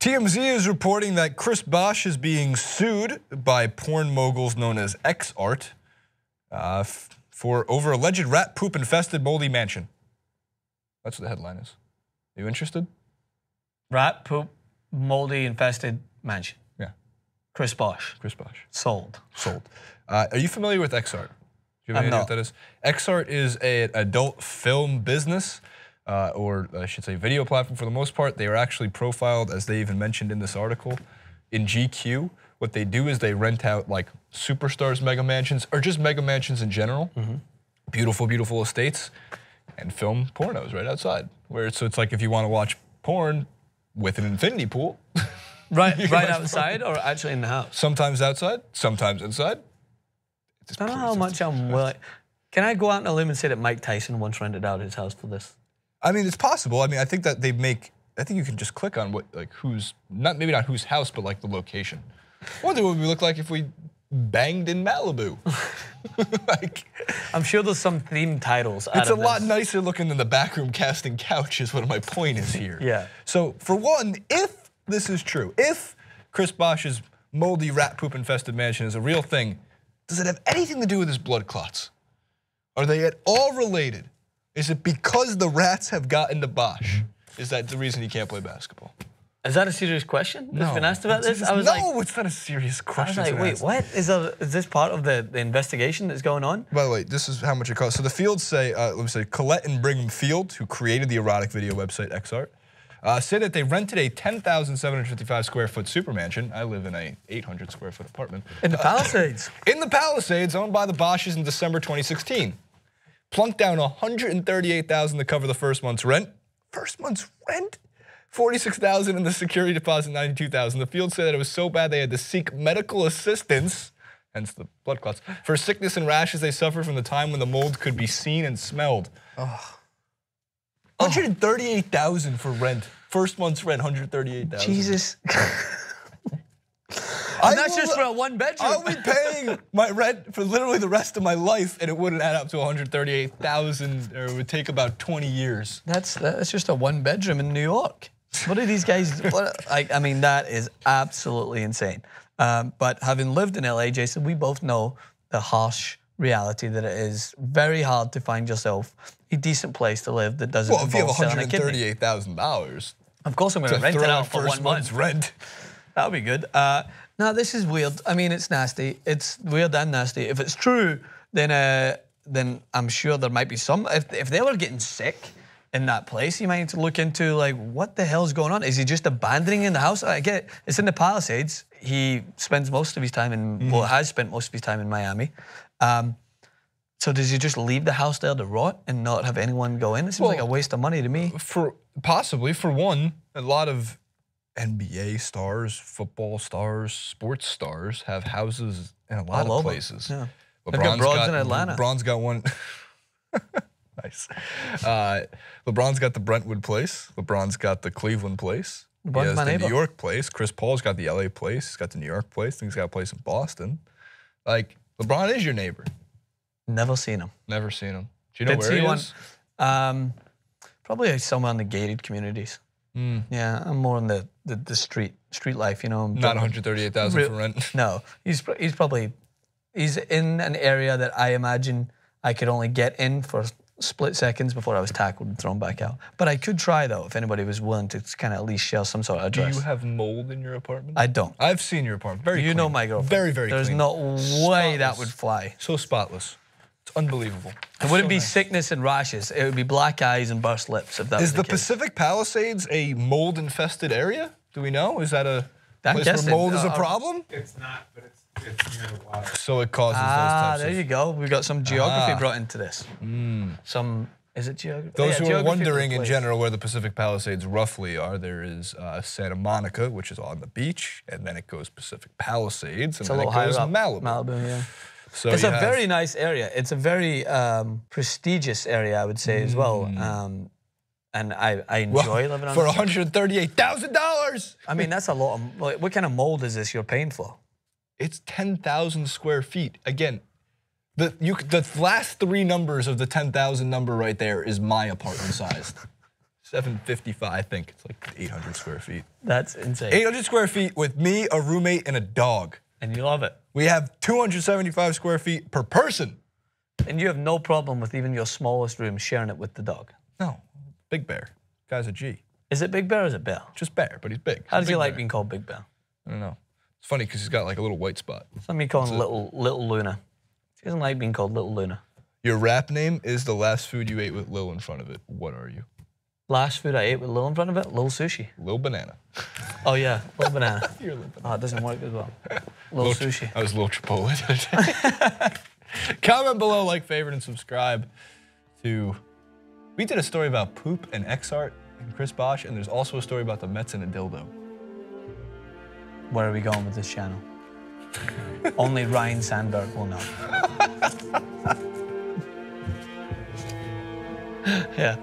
TMZ is reporting that Chris Bosh is being sued by porn moguls known as X-Art for over alleged rat poop infested moldy mansion. That's what the headline is. Are you interested? Rat poop moldy infested mansion. Yeah. Chris Bosh. Chris Bosh. Sold. Sold. Are you familiar with X-Art? Do you have any idea what that is? X-Art is an adult film business, or I should say video platform for the most part. They are actually profiled, as they even mentioned in this article, in GQ. What they do is they rent out like superstars' mega mansions, or just mega mansions in general. Beautiful, beautiful estates, and film pornos right outside. So it's like if you want to watch porn with an infinity pool. Right outside or actually in the house? Sometimes outside, sometimes inside. I don't know how much I'm willing. Can I go out on a limb and say that Mike Tyson once rented out his house for this? I mean, it's possible. I mean, I think that they make. I think you can just click on what, like, who's maybe not whose house, but like the location. I wonder what we look like if we banged in Malibu. Like, I'm sure there's some theme titles. It's a lot nicer looking than the backroom casting couch. Is what my point is here. Yeah. So for one, if this is true, if Chris Bosh's moldy rat poop infested mansion is a real thing, does it have anything to do with his blood clots? Are they at all related? Is it because the rats have gotten to Bosh? Is that the reason he can't play basketball? Is that a serious question? No. Has been asked about this? No, it's not a serious question. I was like, wait, what? Is this part of the investigation that's going on? By the way, this is how much it costs. So the Fields say, let me say, Colette and Brigham Field, who created the erotic video website X-Art, say that they rented a 10,755 square foot super mansion. I live in a 800 square foot apartment. In the Palisades. In the Palisades, owned by the Boshes in December 2016. Plunked down $138,000 to cover the first month's rent. First month's rent? $46,000 in the security deposit, $92,000. The Fields say that it was so bad they had to seek medical assistance, hence the blood clots, for sickness and rashes they suffered from the time when the mold could be seen and smelled. $138,000 for rent. First month's rent, $138,000. Jesus. And that's just for a one bedroom. I'll be paying my rent for literally the rest of my life, and it wouldn't add up to $138,000, or it would take about 20 years. That's just a one bedroom in New York. What are these guys? I mean, that is absolutely insane. But having lived in LA, Jason, we both know the harsh reality that it is very hard to find yourself a decent place to live that doesn't involve selling a kidney. Well, if you have $138,000. Of course I'm going to rent it out for 1 month. Rent. That would be good. No, this is weird. I mean, it's nasty. It's weird and nasty. If it's true, then I'm sure there might be some. If they were getting sick in that place, you might need to look into, like, what the hell's going on? Is he just abandoning in the house? I get it. It's in the Palisades. He spends most of his time in, well, has spent most of his time in Miami. So does he just leave the house there to rot and not have anyone go in? It seems like a waste of money to me. Possibly, for one, a lot of NBA stars, football stars, sports stars have houses in a lot of places. Yeah. They've got broads in Atlanta. LeBron's got one. Nice. LeBron's got the Brentwood place. LeBron's got the Cleveland place. He has the New York place. Chris Paul's got the LA place. He's got the New York place. I think he's got a place in Boston. Like, LeBron is your neighbor. Never seen him. Never seen him. Do you know where he is? Probably somewhere in the gated communities. Yeah, I'm more in the street life, you know. Not $138,000 for rent. No, he's in an area that I imagine I could only get in for split seconds before I was tackled and thrown back out. But I could try, though, if anybody was willing to kind of at least share some sort of address. Do you have mold in your apartment? I don't. I've seen your apartment. Very clean. You know my girlfriend. Very, very There's clean. no way that would fly. So spotless. It's unbelievable. It wouldn't be sickness and rashes. It would be black eyes and burst lips if that was the case. Is the Pacific Palisades a mold-infested area? Do we know? Is that a place where mold is a problem? It's not, but it's near the water. So it causes those types there you go. We got some geography brought into this. Is it geography? Those who are wondering in general where the Pacific Palisades roughly are, there is Santa Monica, which is on the beach, and then it goes Pacific Palisades, and then it goes Malibu. Malibu, yeah. So it's a very nice area. It's a very prestigious area, I would say, as well. And I enjoy living on for $138,000. I mean, that's a lot of. What kind of mold is this you're paying for? It's 10,000 square feet. Again, the last three numbers of the 10,000 number right there is my apartment size. 755, I think. It's like 800 square feet. That's insane. 800 square feet with me, a roommate, and a dog. And you love it. We have 275 square feet per person. And you have no problem with even your smallest room sharing it with the dog? No, Big Bear. Guy's a G. Is it Big Bear or is it Bear? Just Bear, but he's big. How does he like bear. being called Big Bear? I don't know. It's funny because he's got like a little white spot. Some me call him Little Luna. He doesn't like being called Little Luna. Your rap name is the last food you ate with Lil in front of it. What are you? Last food I ate with Lil in front of it? Lil Sushi. Lil Banana. Oh yeah, Lil Banana. You're Lil Banana. Oh, it doesn't work as well. Lil Sushi. I was Lil Chipotle the other day. Comment below, like, favorite, and subscribe to... We did a story about poop and X-Art and Chris Bosh, and there's also a story about the Mets and a dildo. Where are we going with this channel? Only Ryan Sandberg will know. Yeah.